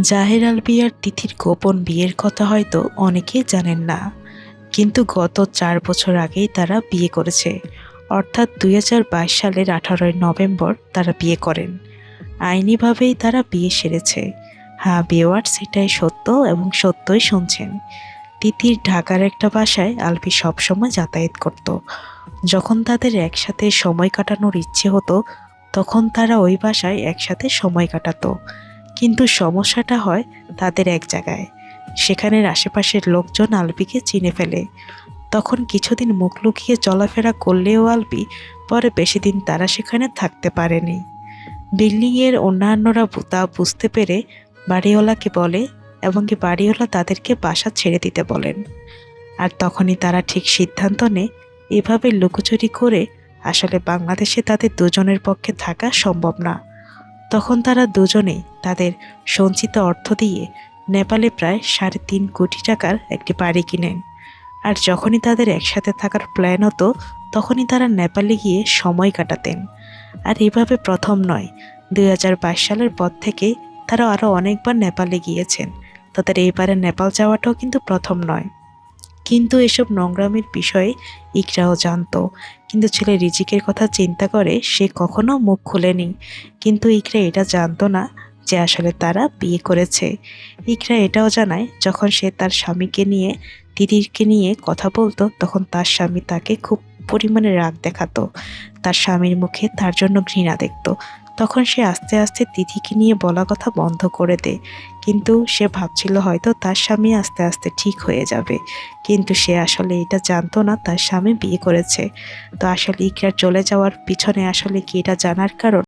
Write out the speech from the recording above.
জাহের আলভী আর তিথির গোপন বিয়ের কথা হয়তো অনেকেই জানেন না, কিন্তু গত 4 বছর আগেই তারা বিয়ে করেছে। অর্থাৎ 2022 সালের 18ই নভেম্বর তারা বিয়ে করেন। আইনিভাবেই তারা বিয়ে সেরেছে। হ্যাঁ ভিউয়ার্স, সেটাই সত্য এবং সত্যই শুনছেন। তিথির ঢাকার একটা বাসায় আলভী সবসময় যাতায়াত করত। যখন তাদের একসাথে সময় কাটানোর ইচ্ছে হতো, তখন তারা ওই বাসায় একসাথে সময় কাটাতো। কিন্তু সমস্যাটা হয় তাদের এক জায়গায়। সেখানের আশেপাশের লোকজন আলভীকে চিনে ফেলে। তখন কিছুদিন মুখ লুকিয়ে চলাফেরা করলেও আলভী পরে বেশি দিন তারা সেখানে থাকতে পারেনি। বিল্ডিংয়ের অন্যান্যরা তা বুঝতে পেরে বাড়িওয়ালাকে বলে এবং কি বাড়িওয়ালা তাদেরকে বাসা ছেড়ে দিতে বলেন। আর তখনই তারা ঠিক সিদ্ধান্ত নেয়, এভাবে লুকোচুরি করে আসলে বাংলাদেশে তাদের দুজনের পক্ষে থাকা সম্ভব না। তখন তারা দুজনেই তাদের সঞ্চিত অর্থ দিয়ে নেপালে প্রায় 3.5 কোটি টাকার একটি বাড়ি কিনেন। আর যখনই তাদের একসাথে থাকার প্ল্যান হতো, তখনই তারা নেপালে গিয়ে সময় কাটাতেন। আর এভাবে প্রথম নয়, 2022 সালের পর থেকেই তারা আরও অনেকবার নেপালে গিয়েছেন। তাদের এইবারে নেপাল যাওয়াটাও কিন্তু প্রথম নয়। কিন্তু এসব নোংরামির বিষয়ে ইকরাও জানতো, কিন্তু ছেলে রিজিকের কথা চিন্তা করে সে কখনো মুখ খুলেনি। কিন্তু ইকরা এটা জানতো না যে আসলে তারা বিয়ে করেছে। ইকরা এটাও জানায়, যখন সে তার স্বামীকে নিয়ে দিদিকে নিয়ে কথা বলতো, তখন তার স্বামী তাকে খুব পরিমাণে রাগ দেখাতো। তার স্বামীর মুখে তার জন্য ঘৃণা দেখতো। তখন সে আস্তে আস্তে তিথিকে নিয়ে বলা কথা বন্ধ করে দেয়। কিন্তু সে ভাবছিল হয়তো তার স্বামী আস্তে আস্তে ঠিক হয়ে যাবে। কিন্তু সে আসলে এটা জানতো না তার স্বামী বিয়ে করেছে। তো আসলে ইকরার চলে যাওয়ার পিছনে আসলে কি এটা জানার কারণ